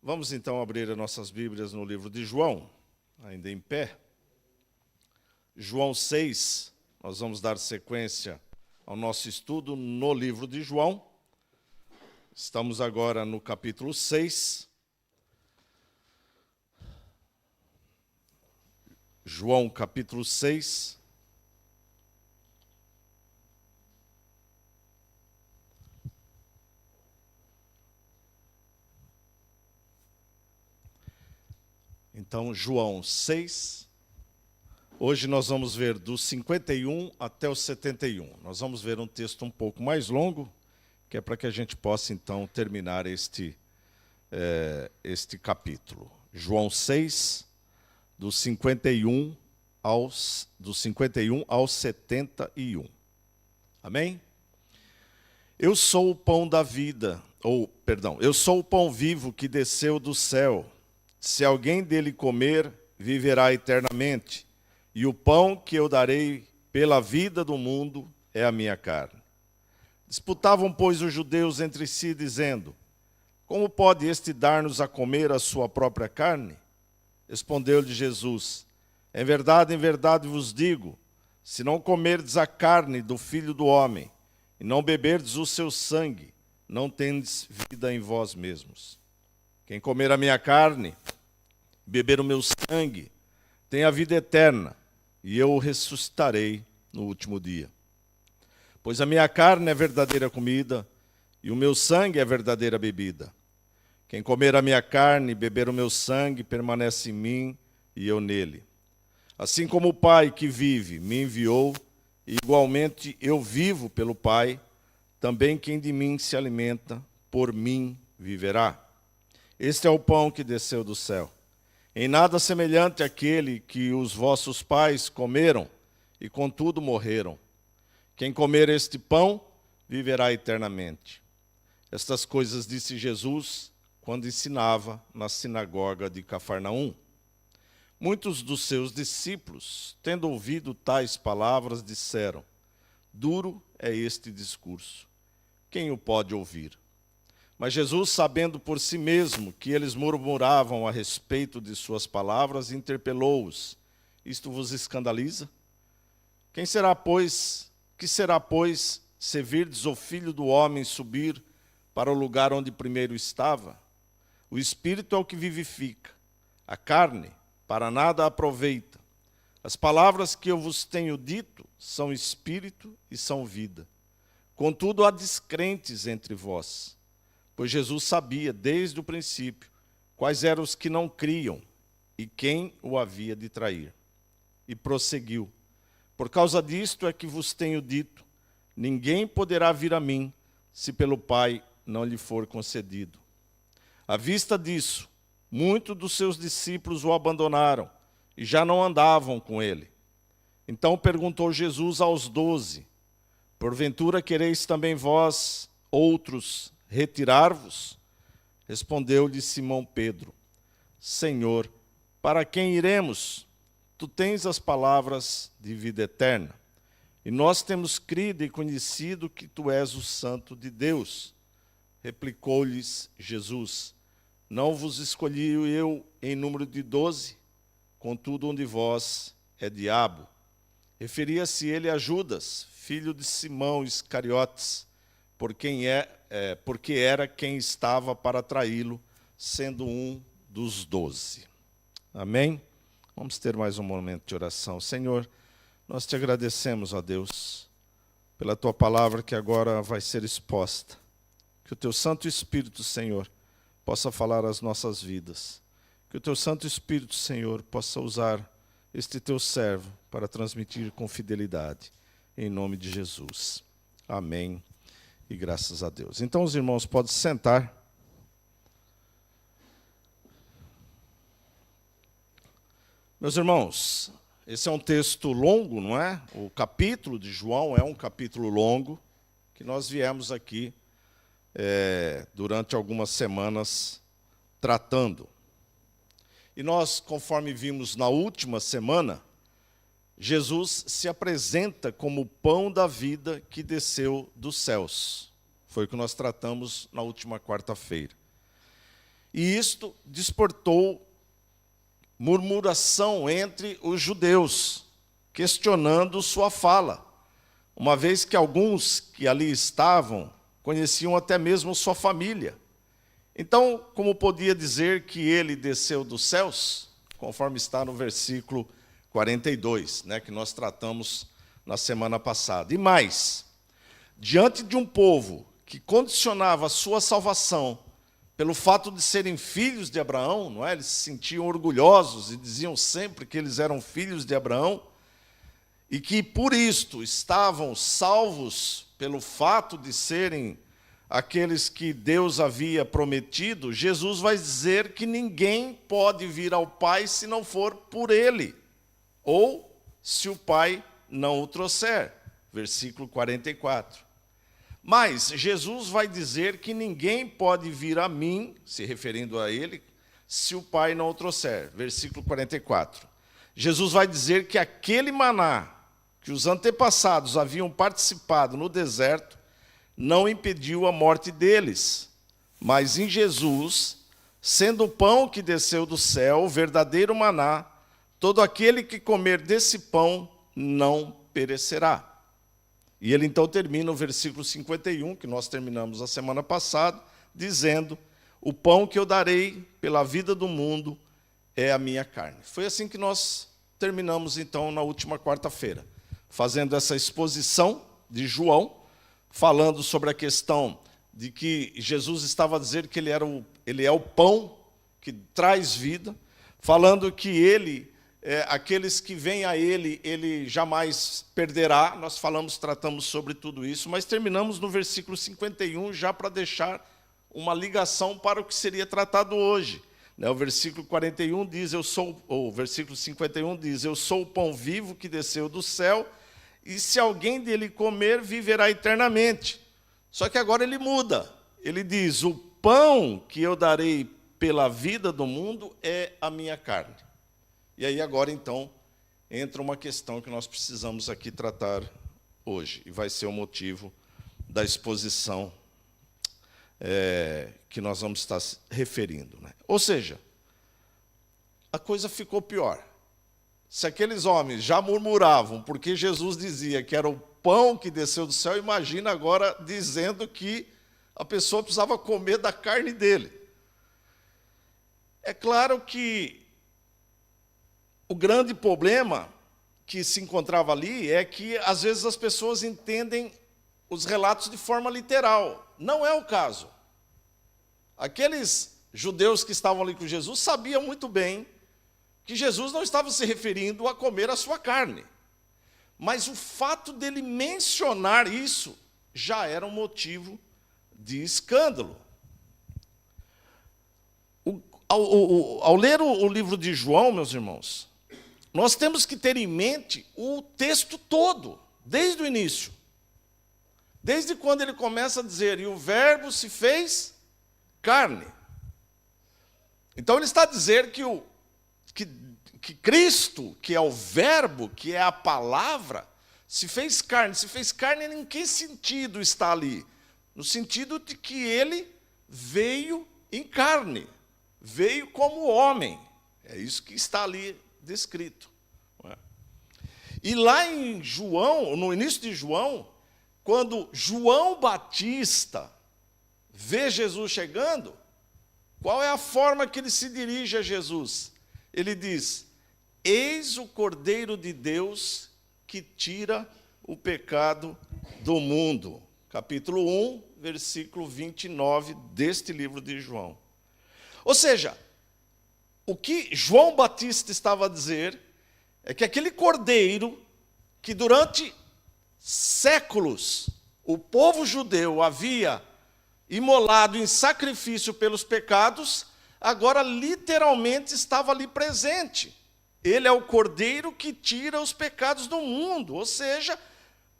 Vamos então abrir as nossas Bíblias no livro de João, ainda em pé. João 6, nós vamos dar sequência ao nosso estudo no livro de João. Estamos agora no capítulo 6. João capítulo 6. Então, João 6, hoje nós vamos ver do 51 até o 71. Nós vamos ver um texto um pouco mais longo, que é para que a gente possa, então, terminar este capítulo. João 6, do 51 ao 71. Amém? Eu sou o pão da vida, eu sou o pão vivo que desceu do céu. Se alguém dele comer, viverá eternamente. E o pão que eu darei pela vida do mundo é a minha carne. Disputavam, pois, os judeus entre si, dizendo: como pode este dar-nos a comer a sua própria carne? Respondeu-lhe Jesus: em verdade vos digo, se não comerdes a carne do Filho do Homem, e não beberdes o seu sangue, não tendes vida em vós mesmos. Quem comer a minha carne, beber o meu sangue, tem a vida eterna, e eu o ressuscitarei no último dia. Pois a minha carne é verdadeira comida, e o meu sangue é verdadeira bebida. Quem comer a minha carne e beber o meu sangue, permanece em mim, e eu nele. Assim como o Pai que vive me enviou, e igualmente eu vivo pelo Pai, também quem de mim se alimenta, por mim viverá. Este é o pão que desceu do céu. Em nada semelhante àquele que os vossos pais comeram, e contudo morreram. Quem comer este pão, viverá eternamente. Estas coisas disse Jesus, quando ensinava na sinagoga de Cafarnaum. Muitos dos seus discípulos, tendo ouvido tais palavras, disseram: duro é este discurso. Quem o pode ouvir? Mas Jesus, sabendo por si mesmo que eles murmuravam a respeito de suas palavras, interpelou-os: isto vos escandaliza? Que será, pois, se virdes o Filho do Homem subir para o lugar onde primeiro estava? O Espírito é o que vivifica, a carne para nada aproveita. As palavras que eu vos tenho dito são espírito e são vida. Contudo, há descrentes entre vós. Pois Jesus sabia, desde o princípio, quais eram os que não criam e quem o havia de trair. E prosseguiu: por causa disto é que vos tenho dito, ninguém poderá vir a mim, se pelo Pai não lhe for concedido. À vista disso, muitos dos seus discípulos o abandonaram e já não andavam com ele. Então perguntou Jesus aos 12, porventura quereis também vós, outros, retirar-vos? Respondeu-lhe Simão Pedro: Senhor, para quem iremos? Tu tens as palavras de vida eterna, e nós temos crido e conhecido que tu és o Santo de Deus. Replicou-lhes Jesus: não vos escolhi eu em número de 12? Contudo, um de vós é diabo. Referia-se ele a Judas, filho de Simão Iscariotes, porque era quem estava para traí-lo, sendo um dos 12. Amém? Vamos ter mais um momento de oração. Senhor, nós te agradecemos, ó Deus, pela tua palavra que agora vai ser exposta. Que o teu Santo Espírito, Senhor, possa falar às nossas vidas. Que o teu Santo Espírito, Senhor, possa usar este teu servo para transmitir com fidelidade. Em nome de Jesus. Amém. E graças a Deus. Então os irmãos podem sentar. Meus irmãos, esse é um texto longo, não é? O capítulo de João é um capítulo longo, que nós viemos aqui durante algumas semanas tratando. E nós, conforme vimos na última semana, Jesus se apresenta como o pão da vida que desceu dos céus. Foi o que nós tratamos na última quarta-feira. E isto despertou murmuração entre os judeus, questionando sua fala, uma vez que alguns que ali estavam conheciam até mesmo sua família. Então, como podia dizer que ele desceu dos céus, conforme está no versículo 42, que nós tratamos na semana passada. E mais, diante de um povo que condicionava a sua salvação pelo fato de serem filhos de Abraão, não é? Eles se sentiam orgulhosos e diziam sempre que eles eram filhos de Abraão, e que por isto estavam salvos pelo fato de serem aqueles que Deus havia prometido. Jesus vai dizer que ninguém pode vir ao Pai se não for por Ele, ou se o Pai não o trouxer. Versículo 44. Mas Jesus vai dizer que ninguém pode vir a mim, se referindo a Ele, se o Pai não o trouxer. Versículo 44. Jesus vai dizer que aquele maná que os antepassados haviam participado no deserto não impediu a morte deles, mas em Jesus, sendo o pão que desceu do céu, o verdadeiro maná, todo aquele que comer desse pão não perecerá. E ele então termina o versículo 51, que nós terminamos a semana passada, dizendo: o pão que eu darei pela vida do mundo é a minha carne. Foi assim que nós terminamos então na última quarta-feira, fazendo essa exposição de João, falando sobre a questão de que Jesus estava a dizer que ele é o pão que traz vida, falando que ele, aqueles que vêm a ele jamais perderá. Nós tratamos sobre tudo isso, mas terminamos no versículo 51, já para deixar uma ligação para o que seria tratado hoje. O versículo 41 diz, o versículo 51 diz: eu sou o pão vivo que desceu do céu, e se alguém dele comer, viverá eternamente. Só que agora ele muda. Ele diz: o pão que eu darei pela vida do mundo é a minha carne. E aí agora, então, entra uma questão que nós precisamos aqui tratar hoje, e vai ser o motivo da exposição que nós vamos estar referindo. Ou seja, a coisa ficou pior. Se aqueles homens já murmuravam porque Jesus dizia que era o pão que desceu do céu, imagina agora dizendo que a pessoa precisava comer da carne dele. É claro que o grande problema que se encontrava ali é que, às vezes, as pessoas entendem os relatos de forma literal. Não é o caso. Aqueles judeus que estavam ali com Jesus sabiam muito bem que Jesus não estava se referindo a comer a sua carne. Mas o fato dele mencionar isso já era um motivo de escândalo. Ao ler o livro de João, meus irmãos, nós temos que ter em mente o texto todo, desde o início. Desde quando ele começa a dizer: e o verbo se fez carne. Então ele está a dizer que Cristo, que é o verbo, que é a palavra, se fez carne. Se fez carne, em que sentido está ali? No sentido de que ele veio em carne, veio como homem. É isso que está ali descrito. E lá em João, no início de João, quando João Batista vê Jesus chegando, qual é a forma que ele se dirige a Jesus? Ele diz: eis o Cordeiro de Deus que tira o pecado do mundo. Capítulo 1, versículo 29 deste livro de João. Ou seja, o que João Batista estava a dizer é que aquele cordeiro que durante séculos o povo judeu havia imolado em sacrifício pelos pecados, agora literalmente estava ali presente. Ele é o cordeiro que tira os pecados do mundo. Ou seja,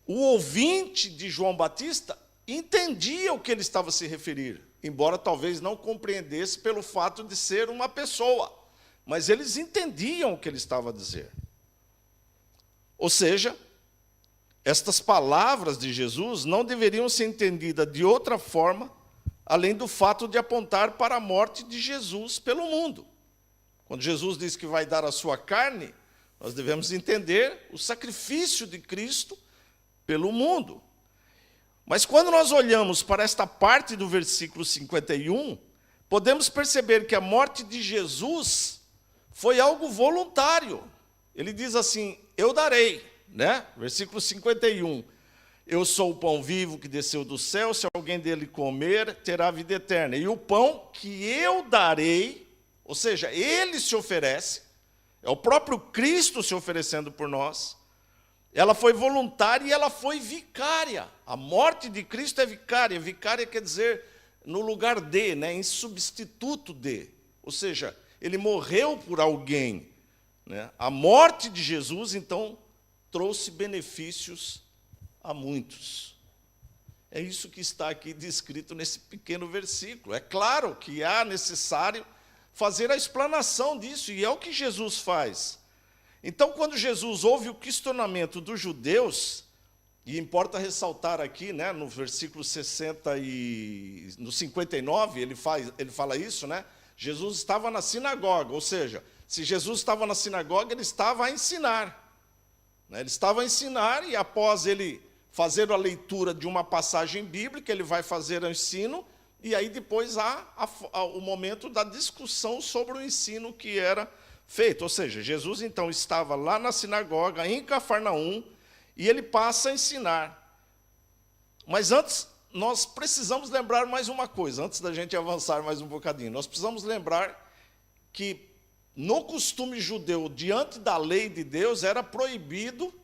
o ouvinte de João Batista entendia o que ele estava a se referir, embora talvez não compreendesse pelo fato de ser uma pessoa, mas eles entendiam o que ele estava a dizer. Ou seja, estas palavras de Jesus não deveriam ser entendidas de outra forma além do fato de apontar para a morte de Jesus pelo mundo. Quando Jesus diz que vai dar a sua carne, nós devemos entender o sacrifício de Cristo pelo mundo. Mas quando nós olhamos para esta parte do versículo 51, podemos perceber que a morte de Jesus foi algo voluntário. Ele diz assim, eu darei, né? Versículo 51. Eu sou o pão vivo que desceu do céu, se alguém dele comer, terá vida eterna. E o pão que eu darei, ou seja, ele se oferece, é o próprio Cristo se oferecendo por nós, ela foi voluntária e ela foi vicária. A morte de Cristo é vicária. Vicária quer dizer no lugar de, né, em substituto de. Ou seja, ele morreu por alguém, né? A morte de Jesus, então, trouxe benefícios a muitos. É isso que está aqui descrito nesse pequeno versículo. É claro que há necessário fazer a explanação disso, e é o que Jesus faz. Então, quando Jesus ouve o questionamento dos judeus, e importa ressaltar aqui, né, no versículo 60 e no 59, ele fala isso, né? Jesus estava na sinagoga, ou seja, se Jesus estava na sinagoga, ele estava a ensinar. Né? Ele estava a ensinar e após ele fazer a leitura de uma passagem bíblica, ele vai fazer o ensino, e aí depois há o momento da discussão sobre o ensino que era feito. Ou seja, Jesus então estava lá na sinagoga, em Cafarnaum, e ele passa a ensinar. Mas antes, nós precisamos lembrar mais uma coisa, antes da gente avançar mais um bocadinho. Nós precisamos lembrar que no costume judeu, diante da lei de Deus, era proibido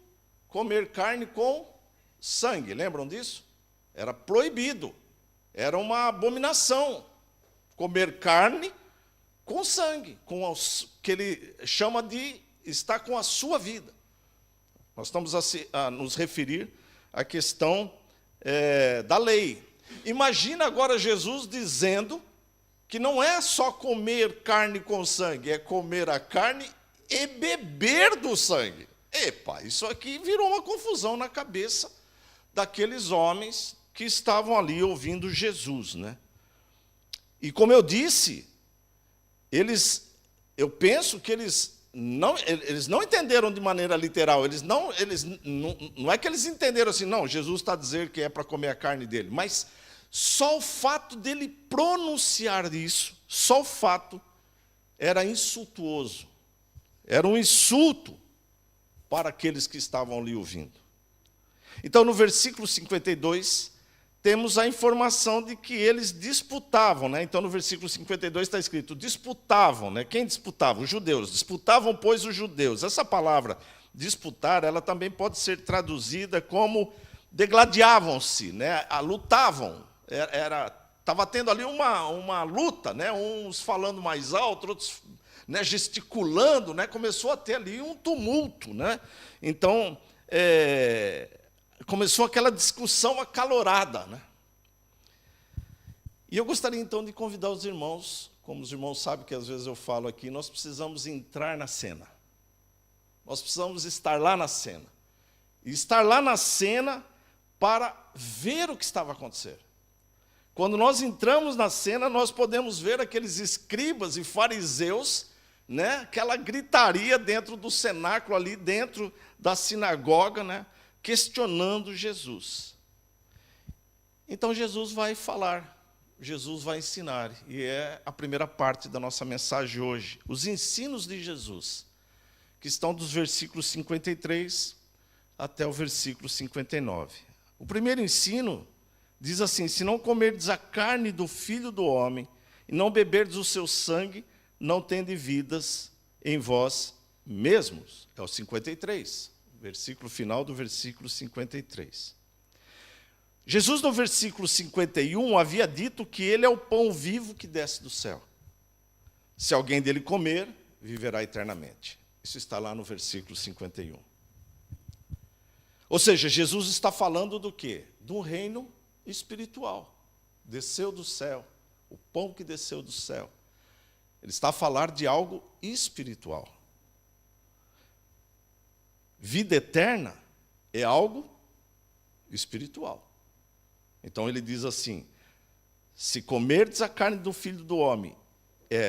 comer carne com sangue. Lembram disso? Era proibido. Era uma abominação comer carne com sangue, com o que ele chama de estar com a sua vida. Nós estamos a nos referir à questão da lei. Imagina agora Jesus dizendo que não é só comer carne com sangue, é comer a carne e beber do sangue. Epa, isso aqui virou uma confusão na cabeça daqueles homens que estavam ali ouvindo Jesus, né? E como eu disse, eu penso que eles não entenderam de maneira literal, não é que eles entenderam assim, não, Jesus está a dizer que é para comer a carne dele, mas só o fato dele pronunciar isso, só o fato, era insultuoso, era um insulto para aqueles que estavam ali ouvindo. Então, no versículo 52, temos a informação de que eles disputavam, né? Então, no versículo 52 está escrito, disputavam, né? Quem disputava? Os judeus. Disputavam, pois, os judeus. Essa palavra, disputar, ela também pode ser traduzida como degladiavam-se, né? Lutavam. Estava tendo ali uma luta, né? Uns falando mais alto, outros, né, gesticulando, né? Começou a ter ali um tumulto, né? Então, começou aquela discussão acalorada, né? E eu gostaria então de convidar os irmãos, como os irmãos sabem que às vezes eu falo aqui, nós precisamos entrar na cena. Nós precisamos estar lá na cena. E estar lá na cena para ver o que estava acontecendo. Quando nós entramos na cena, nós podemos ver aqueles escribas e fariseus, né, aquela gritaria dentro do cenáculo ali, dentro da sinagoga, né, questionando Jesus. Então Jesus vai falar, Jesus vai ensinar, e é a primeira parte da nossa mensagem hoje. Os ensinos de Jesus, que estão dos versículos 53 até o versículo 59. O primeiro ensino diz assim, se não comerdes a carne do Filho do Homem, e não beberdes o seu sangue, não tendes vidas em vós mesmos. É o 53. Versículo final do versículo 53. Jesus, no versículo 51, havia dito que ele é o pão vivo que desce do céu. Se alguém dele comer, viverá eternamente. Isso está lá no versículo 51. Ou seja, Jesus está falando do quê? Do reino espiritual. Desceu do céu, o pão que desceu do céu. Ele está a falar de algo espiritual. Vida eterna é algo espiritual. Então ele diz assim, se comerdes a carne do Filho do Homem,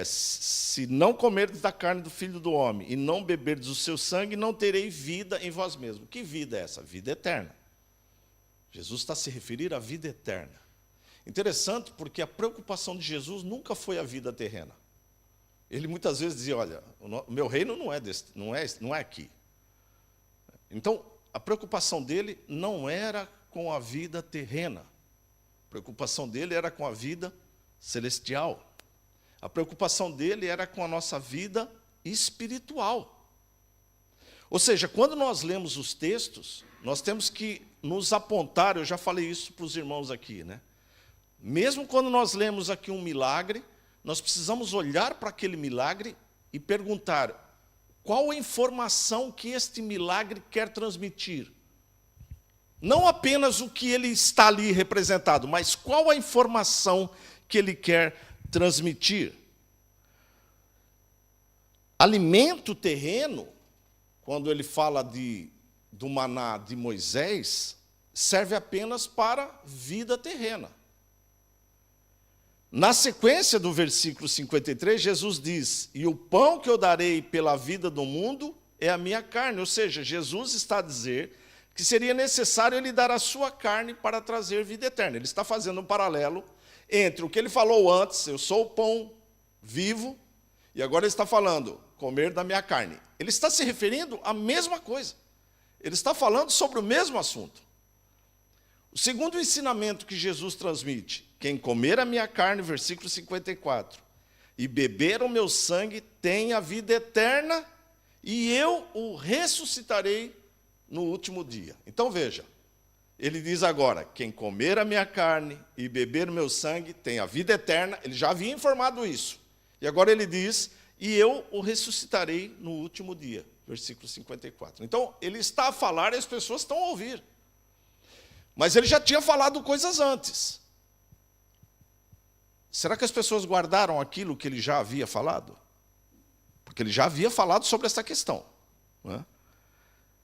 se não comerdes da carne do Filho do Homem e não beberdes o seu sangue, não tereis vida em vós mesmos. Que vida é essa? Vida eterna. Jesus está a se referir à vida eterna. Interessante, porque a preocupação de Jesus nunca foi a vida terrena. Ele muitas vezes dizia, olha, o meu reino não é aqui. Então, a preocupação dele não era com a vida terrena. A preocupação dele era com a vida celestial. A preocupação dele era com a nossa vida espiritual. Ou seja, quando nós lemos os textos, nós temos que nos apontar, eu já falei isso para os irmãos aqui, né? Mesmo quando nós lemos aqui um milagre, nós precisamos olhar para aquele milagre e perguntar qual a informação que este milagre quer transmitir. Não apenas o que ele está ali representado, mas qual a informação que ele quer transmitir. Alimento terreno, quando ele fala do maná de Moisés, serve apenas para vida terrena. Na sequência do versículo 53, Jesus diz, e o pão que eu darei pela vida do mundo é a minha carne. Ou seja, Jesus está a dizer que seria necessário ele dar a sua carne para trazer vida eterna. Ele está fazendo um paralelo entre o que ele falou antes, eu sou o pão vivo, e agora ele está falando, comer da minha carne. Ele está se referindo à mesma coisa. Ele está falando sobre o mesmo assunto. O segundo ensinamento que Jesus transmite, quem comer a minha carne, versículo 54, e beber o meu sangue, tem a vida eterna, e eu o ressuscitarei no último dia. Então veja, ele diz agora, quem comer a minha carne e beber o meu sangue, tem a vida eterna, ele já havia informado isso. E agora ele diz, e eu o ressuscitarei no último dia, versículo 54. Então, ele está a falar e as pessoas estão a ouvir. Mas ele já tinha falado coisas antes. Será que as pessoas guardaram aquilo que ele já havia falado? Porque ele já havia falado sobre essa questão, não é?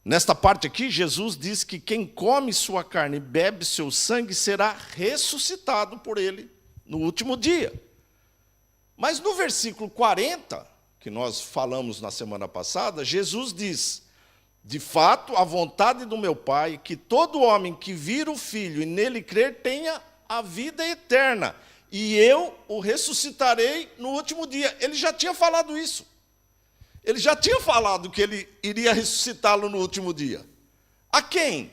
Nesta parte aqui, Jesus diz que quem come sua carne e bebe seu sangue será ressuscitado por ele no último dia. Mas no versículo 40, que nós falamos na semana passada, Jesus diz, de fato, a vontade do meu Pai, que todo homem que vira o Filho e nele crer tenha a vida eterna, e eu o ressuscitarei no último dia. Ele já tinha falado isso. Ele já tinha falado que ele iria ressuscitá-lo no último dia. A quem?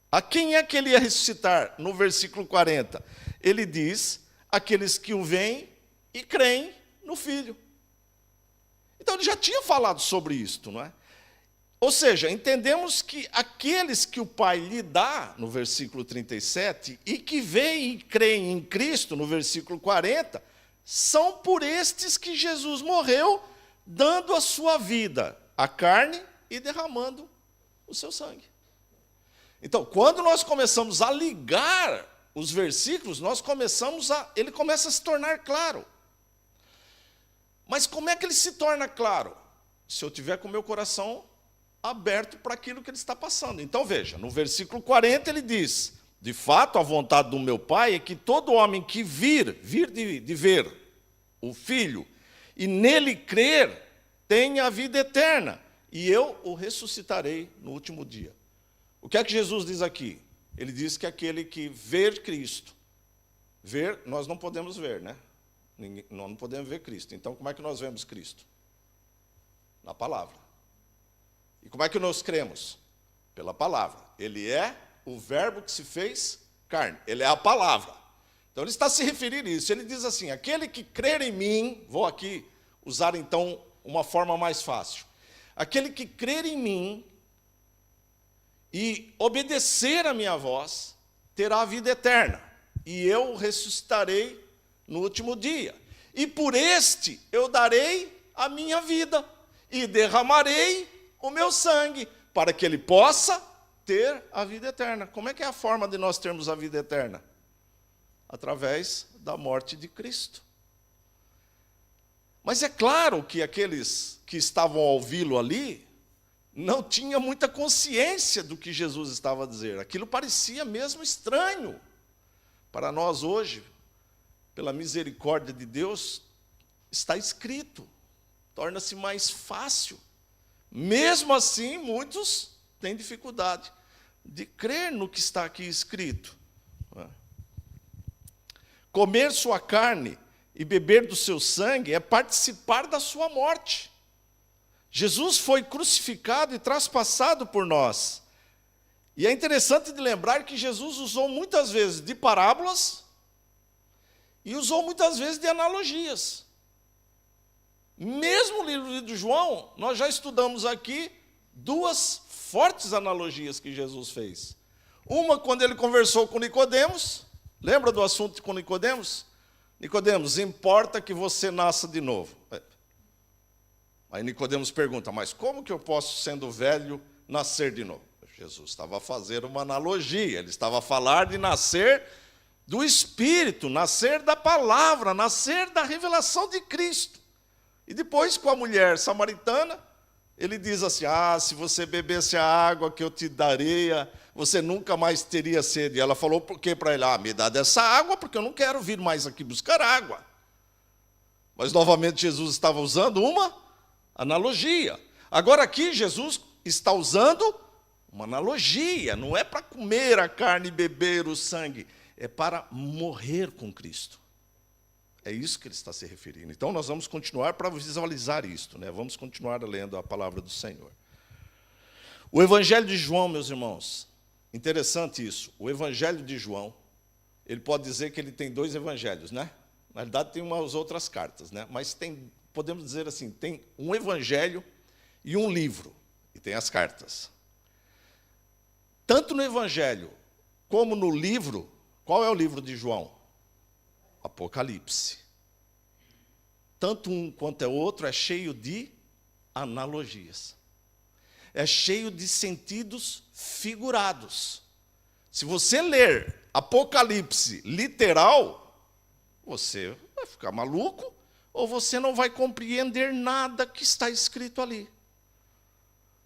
A quem é que ele ia ressuscitar? No versículo 40, ele diz, aqueles que o veem e creem no Filho. Então ele já tinha falado sobre isto, não é? Ou seja, entendemos que aqueles que o Pai lhe dá, no versículo 37, e que veem e creem em Cristo, no versículo 40, são por estes que Jesus morreu, dando a sua vida, a carne, e derramando o seu sangue. Então, quando nós começamos a ligar os versículos, ele começa a se tornar claro. Mas como é que ele se torna claro? Se eu tiver com o meu coração aberto para aquilo que ele está passando. Então veja, no versículo 40 ele diz, de fato a vontade do meu Pai é que todo homem que vir de ver o Filho, e nele crer, tenha a vida eterna, e eu o ressuscitarei no último dia. O que é que Jesus diz aqui? Ele diz que aquele que ver Cristo, ver, nós não podemos ver, né? Nós não podemos ver Cristo. Então, como é que nós vemos Cristo? Na palavra. E como é que nós cremos? Pela palavra. Ele é o verbo que se fez carne. Ele é a palavra. Então, ele está se referindo a isso. Ele diz assim, aquele que crer em mim, vou aqui usar então uma forma mais fácil. Aquele que crer em mim e obedecer a minha voz, terá a vida eterna. E eu ressuscitarei no último dia. E por este eu darei a minha vida e derramarei o meu sangue, para que ele possa ter a vida eterna. Como é que é a forma de nós termos a vida eterna? Através da morte de Cristo. Mas é claro que aqueles que estavam a ouvi-lo ali não tinham muita consciência do que Jesus estava a dizer. Aquilo parecia mesmo estranho para nós hoje. pela misericórdia de Deus, está escrito. Torna-se mais fácil. Mesmo assim, muitos têm dificuldade de crer no que está aqui escrito. Comer sua carne e beber do seu sangue é participar da sua morte. Jesus foi crucificado e traspassado por nós. E é interessante de lembrar que Jesus usou muitas vezes de parábolas e usou muitas vezes de analogias. Mesmo no livro de João, nós já estudamos aqui duas fortes analogias que Jesus fez. Uma, quando ele conversou com Nicodemos, lembra do assunto com Nicodemos? Nicodemos, importa que você nasça de novo. Aí Nicodemos pergunta, mas como que eu posso, sendo velho, nascer de novo? Jesus estava a fazer uma analogia, ele estava a falar de nascer do Espírito, nascer da palavra, nascer da revelação de Cristo. E depois, com a mulher samaritana, ele diz assim, se você bebesse a água que eu te daria, você nunca mais teria sede. E ela falou, por quê para ele? Me dá dessa água, porque eu não quero vir mais aqui buscar água. Mas, novamente, Jesus estava usando uma analogia. Agora, aqui, Jesus está usando uma analogia. Não é para comer a carne e beber o sangue. É para morrer com Cristo. É isso que ele está se referindo. Então, nós vamos continuar para visualizar isto, né? Vamos continuar lendo a palavra do Senhor. O Evangelho de João, meus irmãos, interessante isso. O Evangelho de João, ele pode dizer que ele tem dois evangelhos, né? Na realidade, tem umas outras cartas, né? Mas tem, podemos dizer assim, tem um evangelho e um livro, e tem as cartas. Tanto no evangelho como no livro, qual é o livro de João? Apocalipse. Tanto um quanto é outro é cheio de analogias. É cheio de sentidos figurados. Se você ler Apocalipse literal, você vai ficar maluco ou você não vai compreender nada que está escrito ali.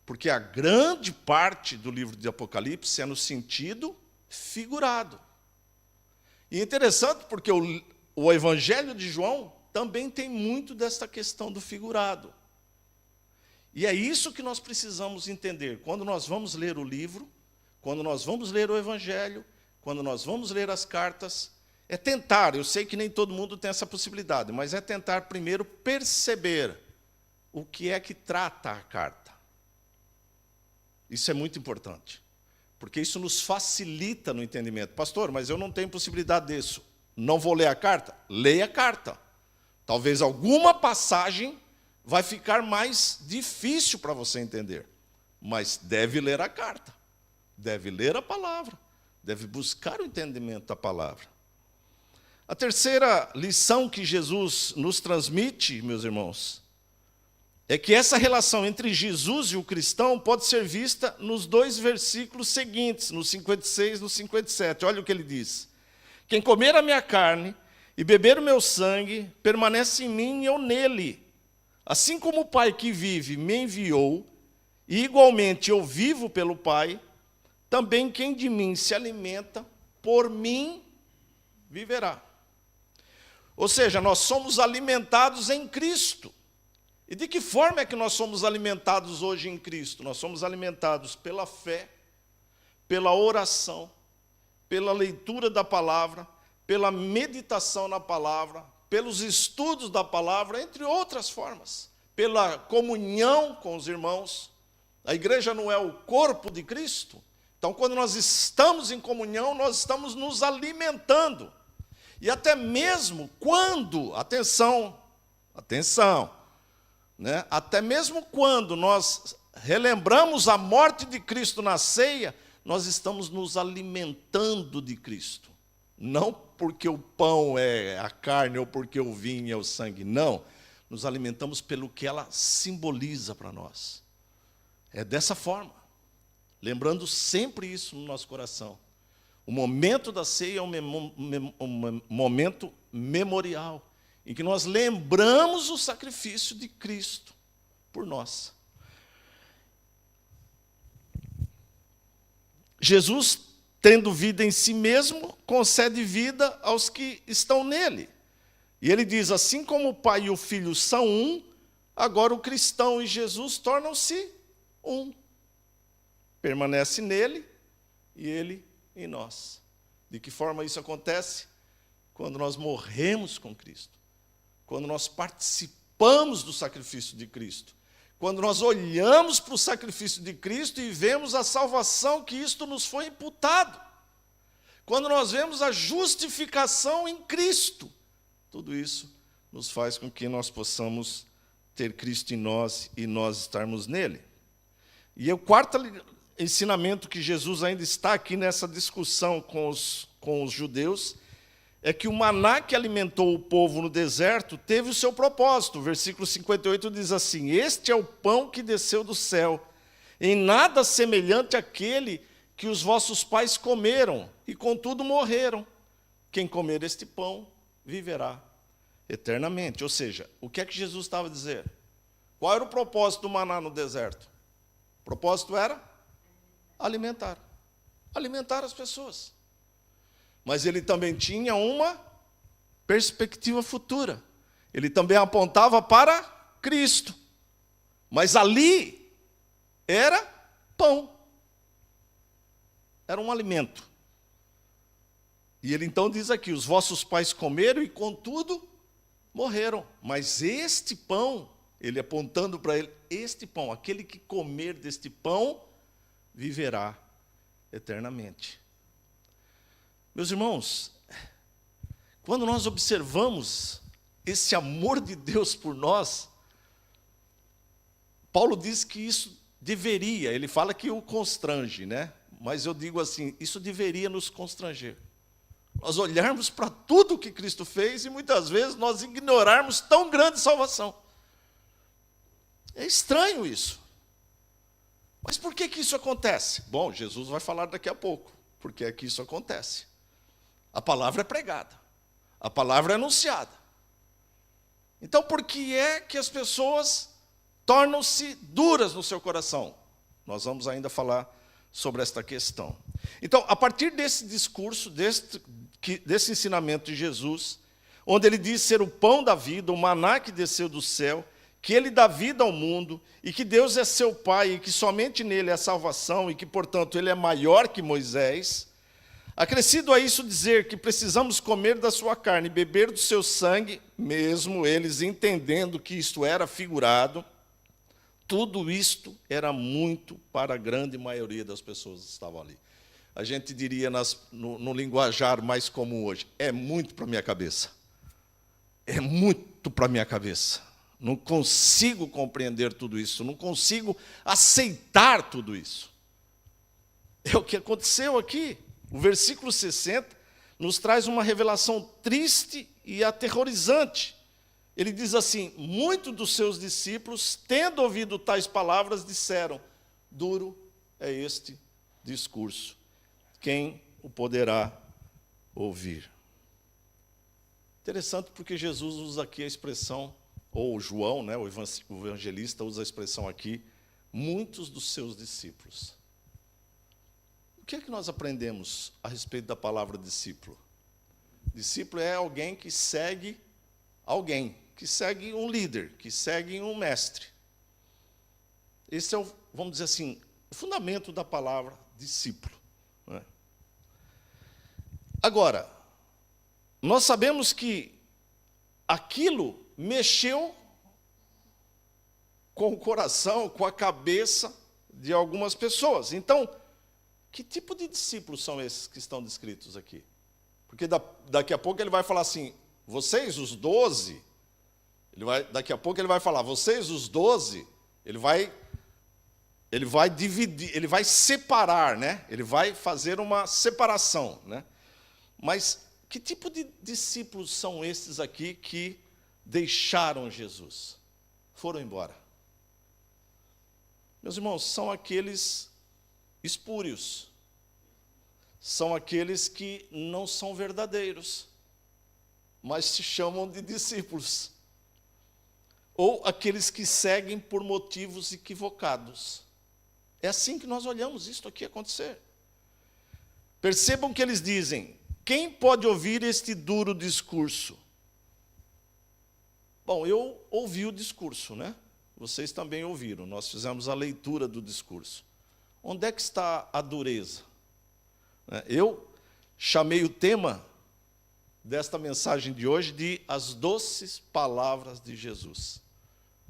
Porque a grande parte do livro de Apocalipse é no sentido figurado. E é interessante porque o Evangelho de João também tem muito desta questão do figurado. E é isso que nós precisamos entender. Quando nós vamos ler o livro, quando nós vamos ler o Evangelho, quando nós vamos ler as cartas, é tentar, eu sei que nem todo mundo tem essa possibilidade, mas é tentar primeiro perceber o que é que trata a carta. Isso é muito importante. Porque isso nos facilita no entendimento. Pastor, mas eu não tenho possibilidade disso. Não vou ler a carta? Leia a carta. Talvez alguma passagem vai ficar mais difícil para você entender. Mas deve ler a carta. Deve ler a palavra. Deve buscar o entendimento da palavra. A terceira lição que Jesus nos transmite, meus irmãos, é que essa relação entre Jesus e o cristão pode ser vista nos dois versículos seguintes, no 56 e no 57. Olha o que ele diz. Quem comer a minha carne e beber o meu sangue, permanece em mim e eu nele. Assim como o Pai que vive me enviou, e igualmente eu vivo pelo Pai, também quem de mim se alimenta, por mim viverá. Ou seja, nós somos alimentados em Cristo. E de que forma é que nós somos alimentados hoje em Cristo? Nós somos alimentados pela fé, pela oração, pela leitura da palavra, pela meditação na palavra, pelos estudos da palavra, entre outras formas, pela comunhão com os irmãos. A igreja não é o corpo de Cristo? Então, quando nós estamos em comunhão, nós estamos nos alimentando. E até mesmo quando, atenção, né? Até mesmo quando nós relembramos a morte de Cristo na ceia, nós estamos nos alimentando de Cristo. Não porque o pão é a carne ou porque o vinho é o sangue, não. Nos alimentamos pelo que ela simboliza para nós. É dessa forma. Lembrando sempre isso no nosso coração. O momento da ceia é um momento memorial, em que nós lembramos o sacrifício de Cristo por nós. Jesus, tendo vida em si mesmo, concede vida aos que estão nele. E ele diz, assim como o Pai e o Filho são um, agora o cristão e Jesus tornam-se um. Permanece nele e ele em nós. De que forma isso acontece? Quando nós morremos com Cristo. Quando nós participamos do sacrifício de Cristo. Quando nós olhamos para o sacrifício de Cristo e vemos a salvação que isto nos foi imputado. Quando nós vemos a justificação em Cristo. Tudo isso nos faz com que nós possamos ter Cristo em nós e nós estarmos nele. E o quarto ensinamento que Jesus ainda está aqui nessa discussão com os judeus é que o maná que alimentou o povo no deserto teve o seu propósito. O versículo 58 diz assim, este é o pão que desceu do céu, em nada semelhante àquele que os vossos pais comeram, e contudo morreram. Quem comer este pão viverá eternamente. Ou seja, o que é que Jesus estava a dizer? Qual era o propósito do maná no deserto? O propósito era alimentar as pessoas. Mas ele também tinha uma perspectiva futura. Ele também apontava para Cristo. Mas ali era pão. Era um alimento. E ele então diz aqui, os vossos pais comeram e contudo morreram. Mas este pão, ele apontando para ele, este pão, aquele que comer deste pão, viverá eternamente. Meus irmãos, quando nós observamos esse amor de Deus por nós, Paulo diz que isso deveria, ele fala que o constrange, né? Mas eu digo assim, isso deveria nos constranger. Nós olharmos para tudo que Cristo fez e muitas vezes nós ignorarmos tão grande salvação. É estranho isso. Mas por que isso acontece? Bom, Jesus vai falar daqui a pouco, porque é que isso acontece. A palavra é pregada, a palavra é anunciada. Então, por que é que as pessoas tornam-se duras no seu coração? Nós vamos ainda falar sobre esta questão. Então, a partir desse discurso, desse ensinamento de Jesus, onde ele diz ser o pão da vida, o maná que desceu do céu, que ele dá vida ao mundo, e que Deus é seu Pai, e que somente nele é a salvação, e que, portanto, ele é maior que Moisés, acrescido a isso dizer que precisamos comer da sua carne e beber do seu sangue, mesmo eles entendendo que isto era figurado, tudo isto era muito para a grande maioria das pessoas que estavam ali. A gente diria no linguajar mais comum hoje, é muito para a minha cabeça. É muito para a minha cabeça. Não consigo compreender tudo isso, não consigo aceitar tudo isso. É o que aconteceu aqui. O versículo 60 nos traz uma revelação triste e aterrorizante. Ele diz assim, muitos dos seus discípulos, tendo ouvido tais palavras, disseram, duro é este discurso, quem o poderá ouvir? Interessante porque Jesus usa aqui a expressão, ou João, né, o evangelista, usa a expressão aqui, muitos dos seus discípulos. O que é que nós aprendemos a respeito da palavra discípulo? Discípulo é alguém que segue um líder, que segue um mestre. Esse é o, vamos dizer assim, o fundamento da palavra discípulo. Né? Agora, nós sabemos que aquilo mexeu com o coração, com a cabeça de algumas pessoas. Então, que tipo de discípulos são esses que estão descritos aqui? Porque daqui a pouco ele vai falar assim, vocês, os 12, daqui a pouco ele vai falar, vocês, os 12, ele vai dividir, ele vai separar, né? Ele vai fazer uma separação, né? Mas que tipo de discípulos são esses aqui que deixaram Jesus? Foram embora. Meus irmãos, são aqueles espúrios. São aqueles que não são verdadeiros, mas se chamam de discípulos. Ou aqueles que seguem por motivos equivocados. É assim que nós olhamos isto aqui acontecer. Percebam que eles dizem, quem pode ouvir este duro discurso? Bom, eu ouvi o discurso, né? Vocês também ouviram, nós fizemos a leitura do discurso. Onde é que está a dureza? Eu chamei o tema desta mensagem de hoje de As Doces Palavras de Jesus.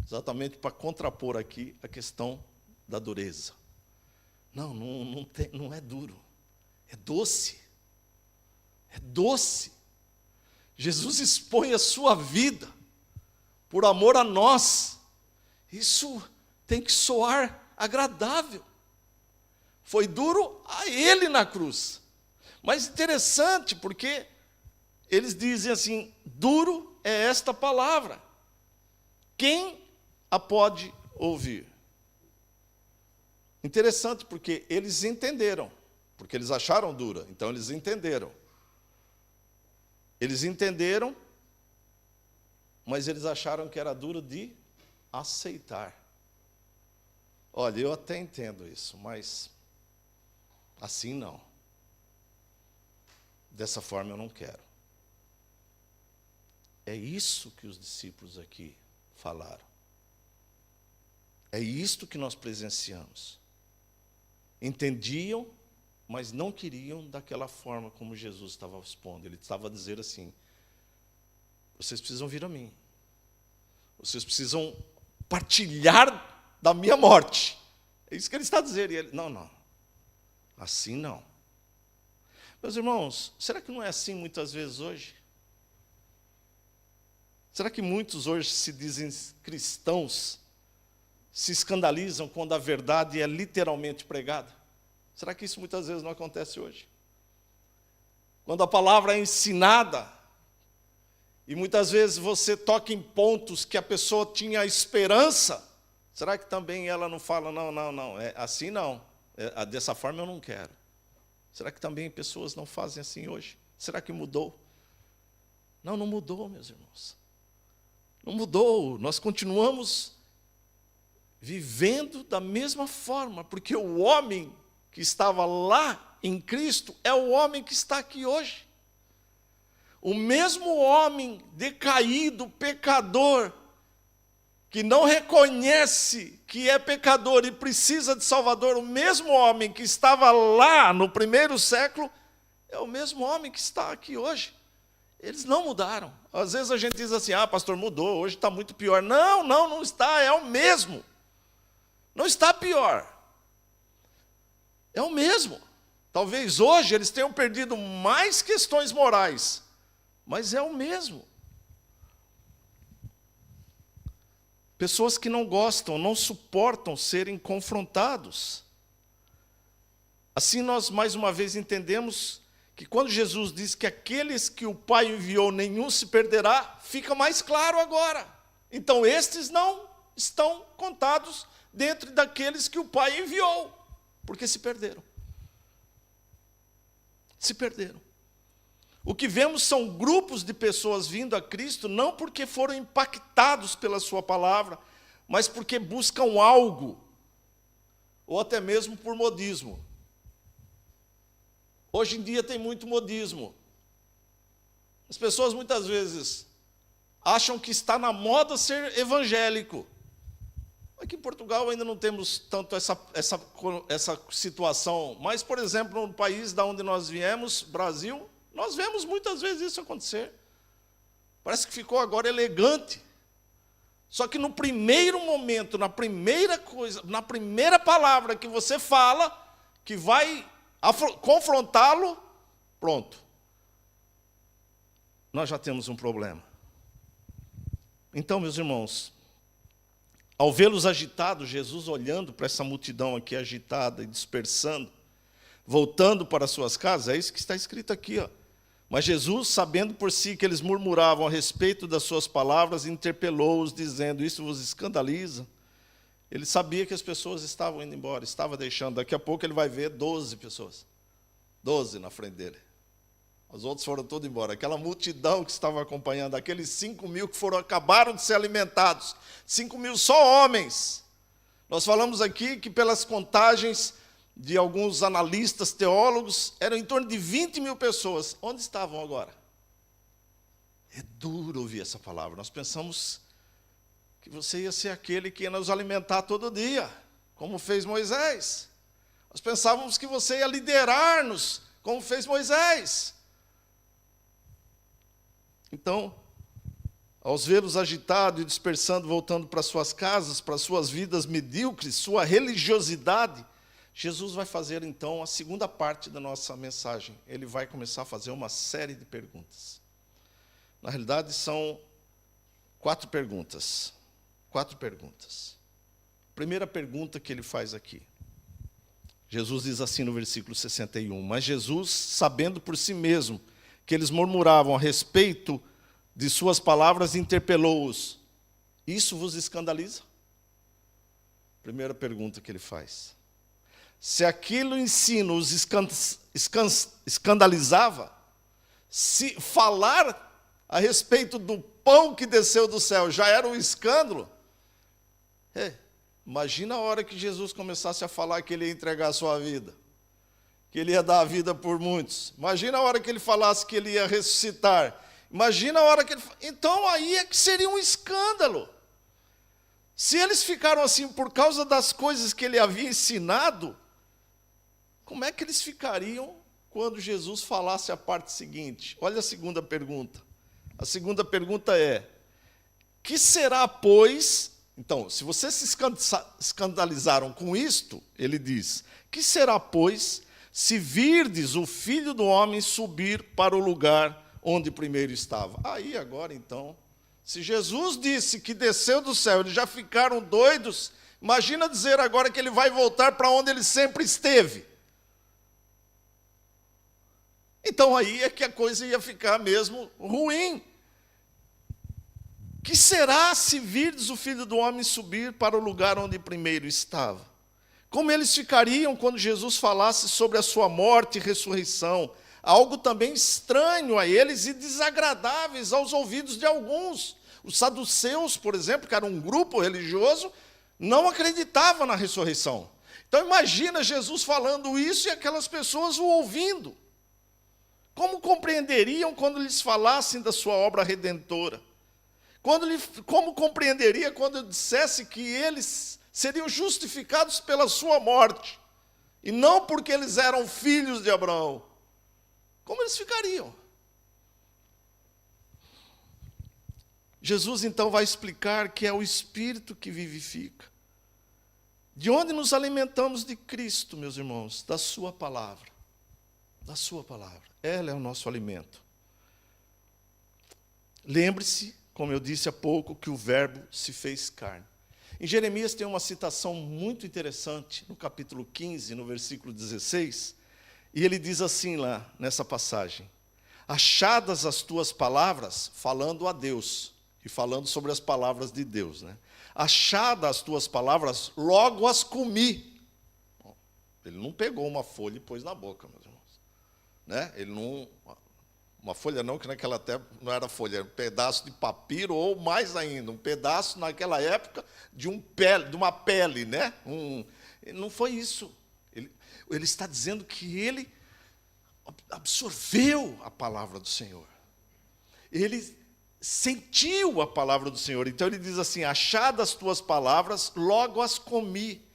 Exatamente para contrapor aqui a questão da dureza. Não é duro, é doce. É doce. Jesus expõe a sua vida por amor a nós. Isso tem que soar agradável. Foi duro a ele na cruz. Mas interessante, porque eles dizem assim, duro é esta palavra. Quem a pode ouvir? Interessante, porque eles entenderam. Porque eles acharam dura, então eles entenderam. Eles entenderam, mas eles acharam que era duro de aceitar. Olha, eu até entendo isso, mas assim não. Dessa forma eu não quero. É isso que os discípulos aqui falaram. É isto que nós presenciamos. Entendiam, mas não queriam daquela forma como Jesus estava expondo. Ele estava a dizer assim, vocês precisam vir a mim. Vocês precisam partilhar da minha morte. É isso que ele está a dizer. E ele, não, assim não. Meus irmãos, será que não é assim muitas vezes hoje? Será que muitos hoje se dizem cristãos, se escandalizam quando a verdade é literalmente pregada? Será que isso muitas vezes não acontece hoje? Quando a palavra é ensinada, e muitas vezes você toca em pontos que a pessoa tinha esperança, será que também ela não fala, não, assim não, dessa forma eu não quero? Será que também pessoas não fazem assim hoje? Será que mudou? Não mudou, meus irmãos. Não mudou, nós continuamos vivendo da mesma forma, porque o homem que estava lá em Cristo é o homem que está aqui hoje. O mesmo homem decaído, pecador, que não reconhece que é pecador e precisa de Salvador, o mesmo homem que estava lá no primeiro século, é o mesmo homem que está aqui hoje. Eles não mudaram. Às vezes a gente diz assim, pastor, mudou, hoje está muito pior. Não está, é o mesmo. Não está pior. É o mesmo. Talvez hoje eles tenham perdido mais questões morais, mas é o mesmo. Pessoas que não gostam, não suportam serem confrontados. Assim nós mais uma vez entendemos que quando Jesus diz que aqueles que o Pai enviou, nenhum se perderá, fica mais claro agora. Então estes não estão contados dentro daqueles que o Pai enviou, porque se perderam. Se perderam. O que vemos são grupos de pessoas vindo a Cristo, não porque foram impactados pela sua palavra, mas porque buscam algo, ou até mesmo por modismo. Hoje em dia tem muito modismo. As pessoas muitas vezes acham que está na moda ser evangélico. Aqui em Portugal ainda não temos tanto essa situação, mas, por exemplo, no país da onde nós viemos, Brasil, nós vemos muitas vezes isso acontecer. Parece que ficou agora elegante. Só que no primeiro momento, na primeira coisa, na primeira palavra que você fala, que vai confrontá-lo, pronto. Nós já temos um problema. Então, meus irmãos, ao vê-los agitados, Jesus olhando para essa multidão aqui agitada e dispersando, voltando para suas casas, é isso que está escrito aqui, ó. Mas Jesus, sabendo por si que eles murmuravam a respeito das suas palavras, interpelou-os, dizendo, isso vos escandaliza? Ele sabia que as pessoas estavam indo embora, estava deixando. Daqui a pouco ele vai ver 12 pessoas. 12 na frente dele. Os outros foram todos embora. Aquela multidão que estava acompanhando, aqueles 5.000 que acabaram de ser alimentados. 5.000 só homens. Nós falamos aqui que pelas contagens de alguns analistas, teólogos, eram em torno de 20.000 pessoas. Onde estavam agora? É duro ouvir essa palavra. Nós pensamos que você ia ser aquele que ia nos alimentar todo dia, como fez Moisés. Nós pensávamos que você ia liderar-nos, como fez Moisés. Então, aos vê-los agitado e dispersando, voltando para suas casas, para suas vidas medíocres, sua religiosidade, Jesus vai fazer, então, a segunda parte da nossa mensagem. Ele vai começar a fazer uma série de perguntas. Na realidade, são 4 perguntas. 4 perguntas. Primeira pergunta que ele faz aqui. Jesus diz assim no versículo 61, mas Jesus, sabendo por si mesmo que eles murmuravam a respeito de suas palavras, interpelou-os. Isso vos escandaliza? Primeira pergunta que ele faz. Se aquilo ensino os escandalizava, se falar a respeito do pão que desceu do céu já era um escândalo, imagina a hora que Jesus começasse a falar que ele ia entregar a sua vida, que ele ia dar a vida por muitos. Imagina a hora que ele falasse que ele ia ressuscitar. Imagina a hora que ele... Então aí é que seria um escândalo. Se eles ficaram assim por causa das coisas que ele havia ensinado, como é que eles ficariam quando Jesus falasse a parte seguinte? Olha a segunda pergunta. A segunda pergunta é: que será, pois... Então, se vocês se escandalizaram com isto, ele diz, que será, pois, se virdes o Filho do Homem subir para o lugar onde primeiro estava? Aí, agora, então, se Jesus disse que desceu do céu, eles já ficaram doidos, imagina dizer agora que ele vai voltar para onde ele sempre esteve. Então, aí é que a coisa ia ficar mesmo ruim. Que será se virdes o Filho do Homem subir para o lugar onde primeiro estava? Como eles ficariam quando Jesus falasse sobre a sua morte e ressurreição? Algo também estranho a eles e desagradáveis aos ouvidos de alguns. Os saduceus, por exemplo, que era um grupo religioso, não acreditavam na ressurreição. Então imagina Jesus falando isso e aquelas pessoas o ouvindo. Como compreenderiam quando lhes falassem da sua obra redentora? Como compreenderia quando eu dissesse que eles seriam justificados pela sua morte, e não porque eles eram filhos de Abraão? Como eles ficariam? Jesus então vai explicar que é o Espírito que vivifica. De onde nos alimentamos de Cristo, meus irmãos? Da sua palavra. Da sua palavra. Ela é o nosso alimento. Lembre-se, como eu disse há pouco, que o Verbo se fez carne. Em Jeremias tem uma citação muito interessante, no capítulo 15, no versículo 16, e ele diz assim lá, nessa passagem: achadas as tuas palavras, falando a Deus, e falando sobre as palavras de Deus, né? Achadas as tuas palavras, logo as comi. Ele não pegou uma folha e pôs na boca, meus irmãos, né? Ele não... Uma folha não, que naquela época não era folha, era um pedaço de papiro, ou mais ainda, um pedaço, naquela época, de uma pele, né? Não foi isso. Ele está dizendo que ele absorveu a palavra do Senhor. Ele sentiu a palavra do Senhor. Então ele diz assim: achadas as tuas palavras, logo as comi.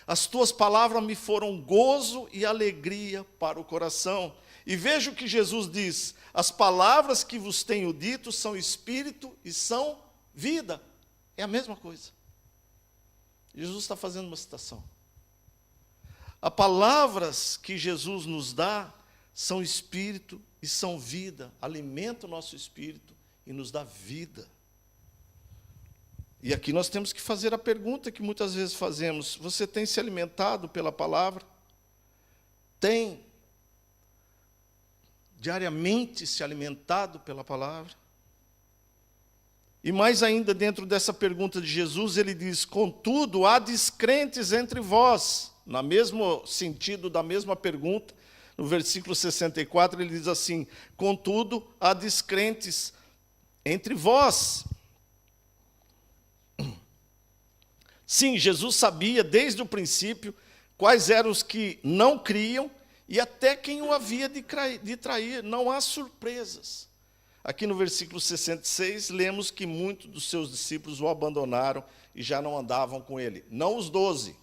As tuas palavras me foram gozo e alegria para o coração. E veja o que Jesus diz: as palavras que vos tenho dito são espírito e são vida. É a mesma coisa. Jesus está fazendo uma citação. As palavras que Jesus nos dá são espírito e são vida. Alimenta o nosso espírito e nos dá vida. E aqui nós temos que fazer a pergunta que muitas vezes fazemos: você tem se alimentado pela palavra? Tem diariamente se alimentado pela palavra? E mais ainda, dentro dessa pergunta de Jesus, ele diz: contudo, há descrentes entre vós. No mesmo sentido da mesma pergunta, no versículo 64, ele diz assim: contudo, há descrentes entre vós. Sim, Jesus sabia desde o princípio quais eram os que não criam e até quem o havia de trair. Não há surpresas. Aqui no versículo 66, lemos que muitos dos seus discípulos o abandonaram e já não andavam com ele. Não os 12,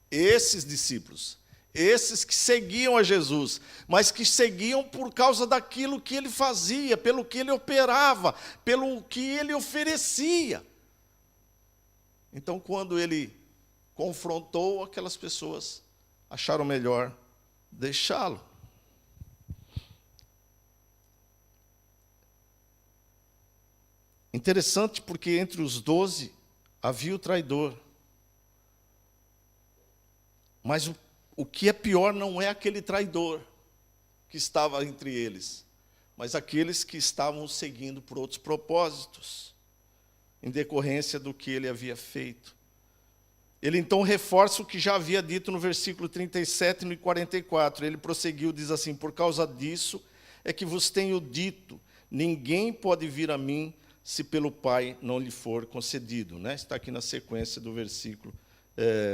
esses discípulos, esses que seguiam a Jesus, mas que seguiam por causa daquilo que ele fazia, pelo que ele operava, pelo que ele oferecia. Então, quando ele confrontou aquelas pessoas, acharam melhor deixá-lo. Interessante porque entre os 12 havia o traidor. Mas o que é pior não é aquele traidor que estava entre eles, mas aqueles que estavam seguindo por outros propósitos, em decorrência do que ele havia feito. Ele então reforça o que já havia dito no versículo 37 e no 44. Ele prosseguiu, diz assim: por causa disso é que vos tenho dito, ninguém pode vir a mim se pelo Pai não lhe for concedido. Está aqui na sequência do versículo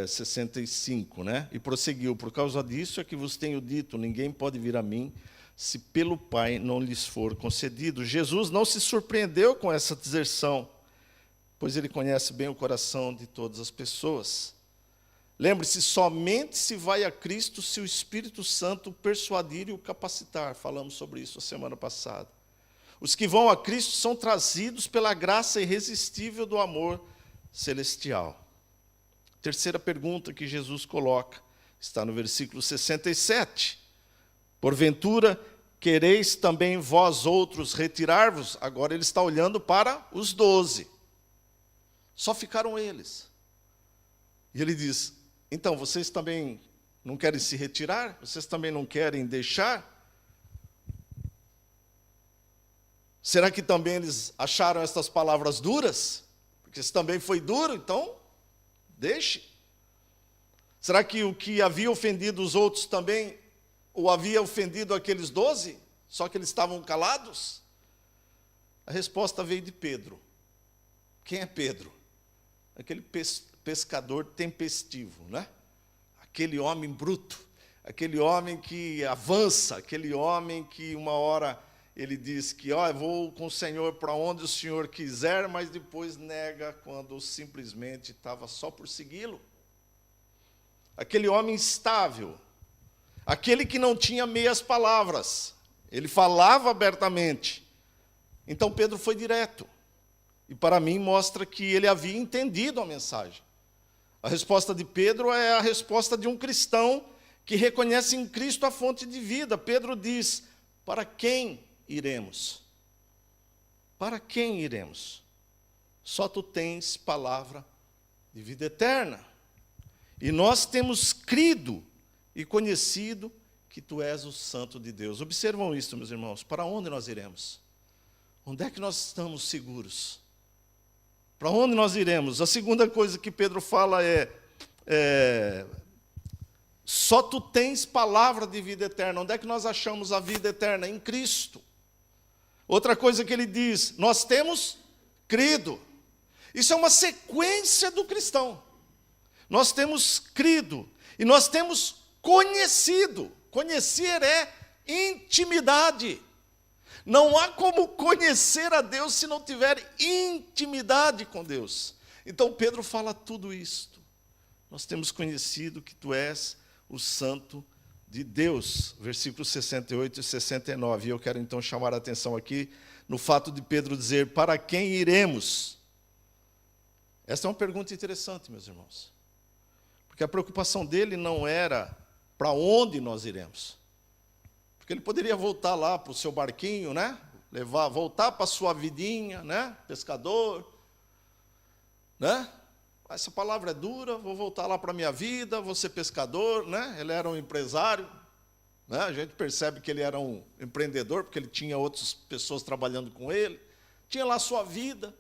65. E prosseguiu, por causa disso é que vos tenho dito, ninguém pode vir a mim se pelo Pai não lhes for concedido. Jesus não se surpreendeu com essa deserção, pois ele conhece bem o coração de todas as pessoas. Lembre-se, somente se vai a Cristo se o Espírito Santo o persuadir e o capacitar. Falamos sobre isso a semana passada. Os que vão a Cristo são trazidos pela graça irresistível do amor celestial. Terceira pergunta que Jesus coloca está no versículo 67. Porventura, quereis também vós outros retirar-vos? Agora ele está olhando para os 12. Só ficaram eles. E ele diz, então, vocês também não querem se retirar? Vocês também não querem deixar? Será que também eles acharam estas palavras duras? Porque isso também foi duro, então, deixe. Será que o que havia ofendido os outros também o havia ofendido aqueles 12? Só que eles estavam calados? A resposta veio de Pedro. Quem é Pedro? Aquele pescador tempestivo, Aquele homem bruto, aquele homem que avança, aquele homem que uma hora ele diz que eu vou com o Senhor para onde o Senhor quiser, mas depois nega quando simplesmente estava só por segui-lo. Aquele homem instável, aquele que não tinha meias palavras, ele falava abertamente. Então Pedro foi direto. E para mim mostra que ele havia entendido a mensagem. A resposta de Pedro é a resposta de um cristão que reconhece em Cristo a fonte de vida. Pedro diz, para quem iremos? Para quem iremos? Só tu tens palavra de vida eterna. E nós temos crido e conhecido que tu és o Santo de Deus. Observam isso, meus irmãos. Para onde nós iremos? Onde é que nós estamos seguros? Para onde nós iremos? A segunda coisa que Pedro fala é só tu tens palavra de vida eterna. Onde é que nós achamos a vida eterna? Em Cristo. Outra coisa que ele diz, nós temos crido. Isso é uma sequência do cristão. Nós temos crido e nós temos conhecido. Conhecer é intimidade. Não há como conhecer a Deus se não tiver intimidade com Deus. Então Pedro fala tudo isto. Nós temos conhecido que tu és o Santo de Deus. Versículos 68 e 69. E eu quero então chamar a atenção aqui no fato de Pedro dizer, para quem iremos? Essa é uma pergunta interessante, meus irmãos. Porque a preocupação dele não era para onde nós iremos. Porque ele poderia voltar lá para o seu barquinho, voltar para a sua vidinha, pescador. Essa palavra é dura, vou voltar lá para a minha vida, vou ser pescador. Ele era um empresário. A gente percebe que ele era um empreendedor, porque ele tinha outras pessoas trabalhando com ele. Tinha lá a sua vida.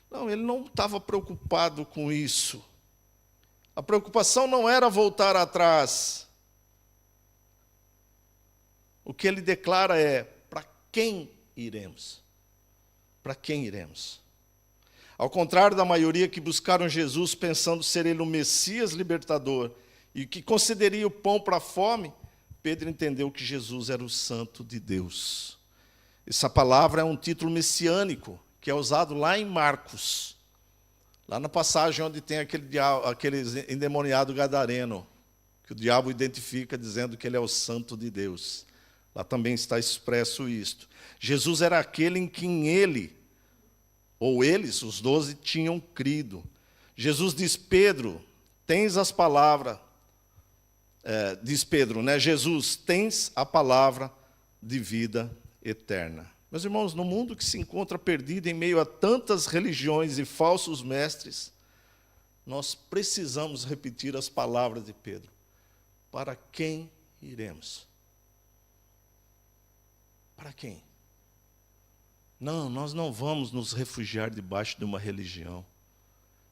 Não, ele não estava preocupado com isso. A preocupação não era voltar atrás. O que ele declara é, para quem iremos? Para quem iremos? Ao contrário da maioria que buscaram Jesus pensando ser ele o Messias libertador e que concederia o pão para a fome, Pedro entendeu que Jesus era o Santo de Deus. Essa palavra é um título messiânico, que é usado lá em Marcos, lá na passagem onde tem aquele endemoniado gadareno, que o diabo identifica dizendo que ele é o santo de Deus. Lá também está expresso isto. Jesus era aquele em quem ele, ou eles, os 12, tinham crido. Jesus diz, Pedro, tens as palavras, diz Pedro, né? Jesus, tens a palavra de vida eterna. Meus irmãos, no mundo que se encontra perdido em meio a tantas religiões e falsos mestres, nós precisamos repetir as palavras de Pedro. Para quem iremos? Para quem? Não, nós não vamos nos refugiar debaixo de uma religião.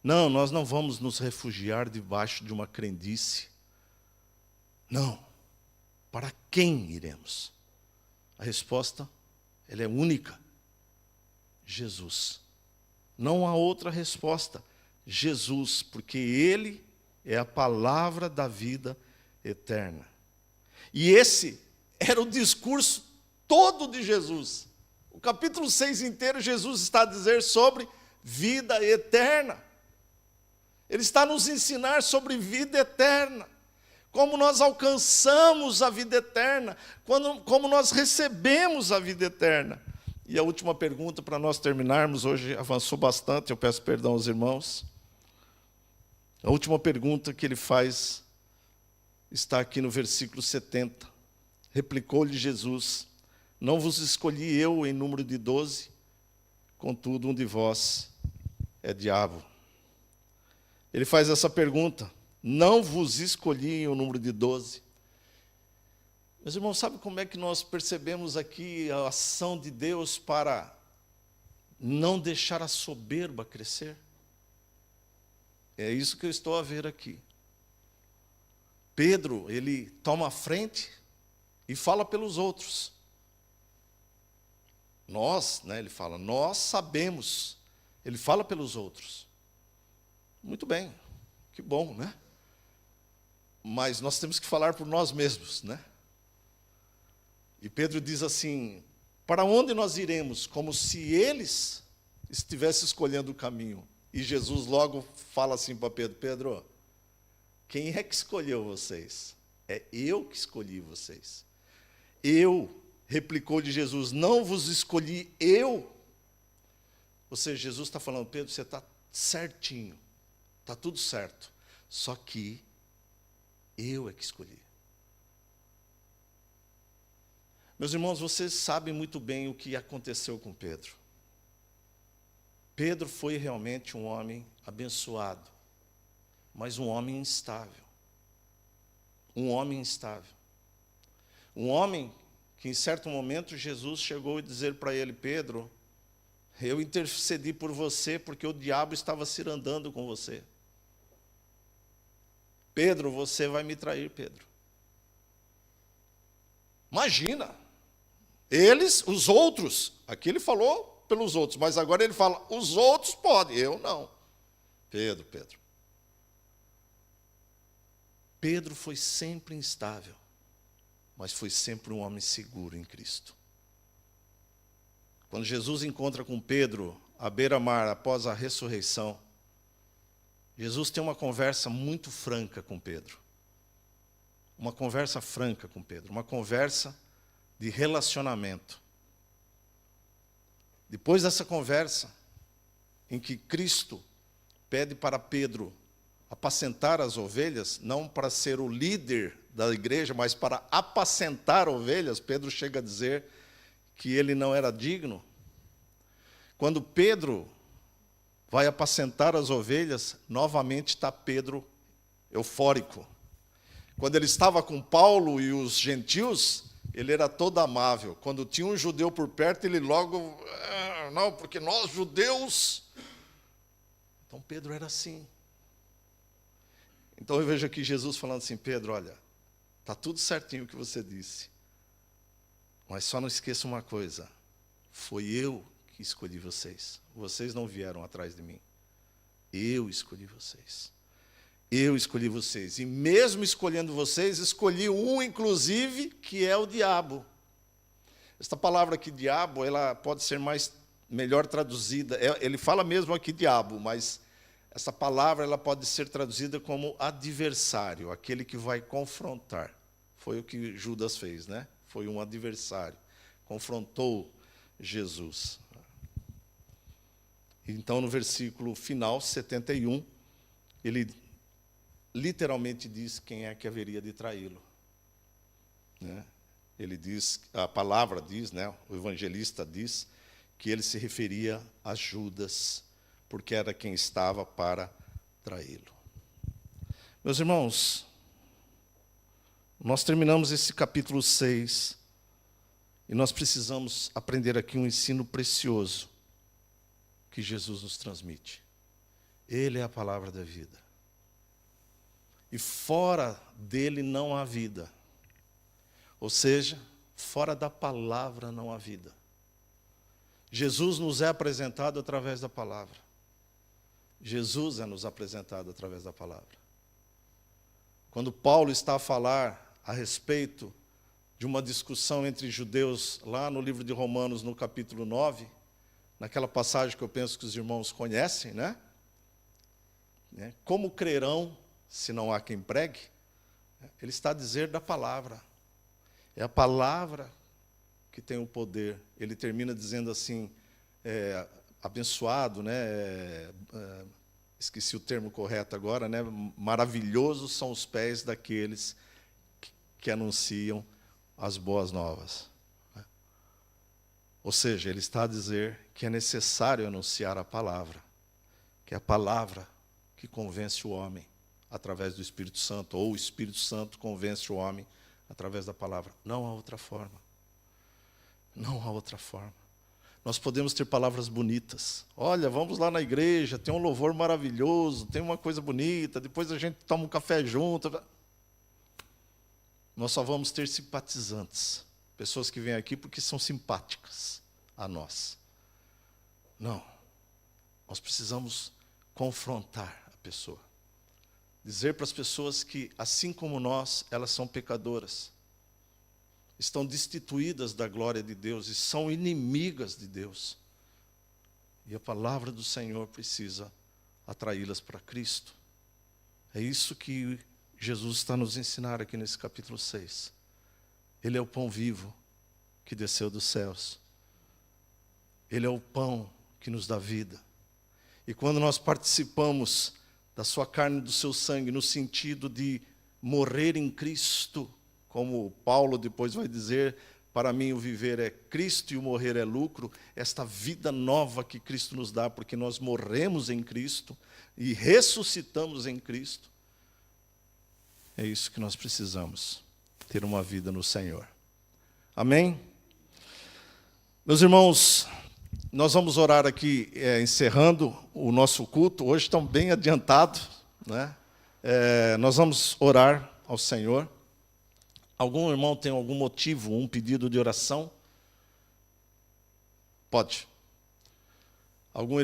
Não, nós não vamos nos refugiar debaixo de uma crendice. Não. Para quem iremos? A resposta, ela é única. Jesus. Não há outra resposta. Jesus, porque Ele é a palavra da vida eterna. E esse era o discurso todo de Jesus. O capítulo 6 inteiro, Jesus está a dizer sobre vida eterna. Ele está a nos ensinar sobre vida eterna. Como nós alcançamos a vida eterna, como nós recebemos a vida eterna. E a última pergunta para nós terminarmos, hoje avançou bastante, eu peço perdão aos irmãos. A última pergunta que ele faz está aqui no versículo 70. Replicou-lhe Jesus, não vos escolhi eu em número de 12, contudo um de vós é diabo. Ele faz essa pergunta, não vos escolhi em um número de 12. Meus irmãos, sabe como é que nós percebemos aqui a ação de Deus para não deixar a soberba crescer? É isso que eu estou a ver aqui. Pedro, ele toma a frente e fala pelos outros. Nós, né, ele fala, nós sabemos. Ele fala pelos outros. Muito bem, que bom, né? Mas nós temos que falar por nós mesmos, né? E Pedro diz assim, para onde nós iremos? Como se eles estivessem escolhendo o caminho. E Jesus logo fala assim para Pedro, Pedro, quem é que escolheu vocês? É eu que escolhi vocês. Eu, replicou-lhe Jesus, não vos escolhi eu. Ou seja, Jesus está falando, Pedro, você está certinho, está tudo certo. Só que eu é que escolhi. Meus irmãos, vocês sabem muito bem o que aconteceu com Pedro. Pedro foi realmente um homem abençoado, mas um homem instável. Um homem instável. Um homem que em certo momento Jesus chegou a dizer para ele, Pedro, eu intercedi por você porque o diabo estava cirandando com você. Pedro, você vai me trair, Pedro. Imagina, eles, os outros, aqui ele falou pelos outros, mas agora ele fala, os outros podem, eu não. Pedro. Pedro foi sempre instável, mas foi sempre um homem seguro em Cristo. Quando Jesus encontra com Pedro à beira-mar após a ressurreição, Jesus tem uma conversa muito franca com Pedro. Uma conversa franca com Pedro, uma conversa de relacionamento. Depois dessa conversa, em que Cristo pede para Pedro apacentar as ovelhas, não para ser o líder da igreja, mas para apacentar ovelhas, Pedro chega a dizer que ele não era digno. Quando Pedro vai apacentar as ovelhas, novamente está Pedro eufórico. Quando ele estava com Paulo e os gentios, ele era todo amável. Quando tinha um judeu por perto, ele logo, não, porque nós judeus... Então Pedro era assim. Então eu vejo aqui Jesus falando assim, Pedro, olha, está tudo certinho o que você disse, mas só não esqueça uma coisa, foi eu que escolhi vocês. Vocês não vieram atrás de mim. Eu escolhi vocês. Eu escolhi vocês. E mesmo escolhendo vocês, escolhi um, inclusive, que é o diabo. Esta palavra aqui, diabo, ela pode ser melhor traduzida. Ele fala mesmo aqui diabo, mas essa palavra ela pode ser traduzida como adversário, aquele que vai confrontar. Foi o que Judas fez, né? Foi um adversário. Confrontou Jesus. Então, no versículo final, 71, ele literalmente diz quem é que haveria de traí-lo. Né? Ele diz, a palavra diz, né? O evangelista diz, que ele se referia a Judas, porque era quem estava para traí-lo. Meus irmãos, nós terminamos esse capítulo 6 e nós precisamos aprender aqui um ensino precioso que Jesus nos transmite. Ele é a palavra da vida. E fora dele não há vida. Ou seja, fora da palavra não há vida. Jesus nos é apresentado através da palavra. Jesus é nos apresentado através da palavra. Quando Paulo está a falar a respeito de uma discussão entre judeus, lá no livro de Romanos, no capítulo 9, naquela passagem que eu penso que os irmãos conhecem, né? Como crerão se não há quem pregue? Ele está a dizer da palavra. É a palavra que tem o poder. Ele termina dizendo assim, abençoado, né? Esqueci o termo correto agora, né? Maravilhosos são os pés daqueles que anunciam as boas novas. Ou seja, ele está a dizer que é necessário anunciar a palavra, que é a palavra que convence o homem através do Espírito Santo, ou o Espírito Santo convence o homem através da palavra. Não há outra forma. Não há outra forma. Nós podemos ter palavras bonitas. Olha, vamos lá na igreja, tem um louvor maravilhoso, tem uma coisa bonita, depois a gente toma um café junto. Nós só vamos ter simpatizantes, pessoas que vêm aqui porque são simpáticas a nós. Não. Nós precisamos confrontar a pessoa. Dizer para as pessoas que, assim como nós, elas são pecadoras. Estão destituídas da glória de Deus e são inimigas de Deus. E a palavra do Senhor precisa atraí-las para Cristo. É isso que Jesus está nos ensinar aqui nesse capítulo 6. Ele é o pão vivo que desceu dos céus. Ele é o pão que nos dá vida. E quando nós participamos da sua carne e do seu sangue, no sentido de morrer em Cristo, como Paulo depois vai dizer, para mim o viver é Cristo e o morrer é lucro, esta vida nova que Cristo nos dá, porque nós morremos em Cristo e ressuscitamos em Cristo, é isso que nós precisamos, ter uma vida no Senhor. Amém? Meus irmãos, nós vamos orar aqui, encerrando o nosso culto. Hoje estão bem adiantados, né? Nós vamos orar ao Senhor. Algum irmão tem algum motivo, um pedido de oração? Pode. Algum irmão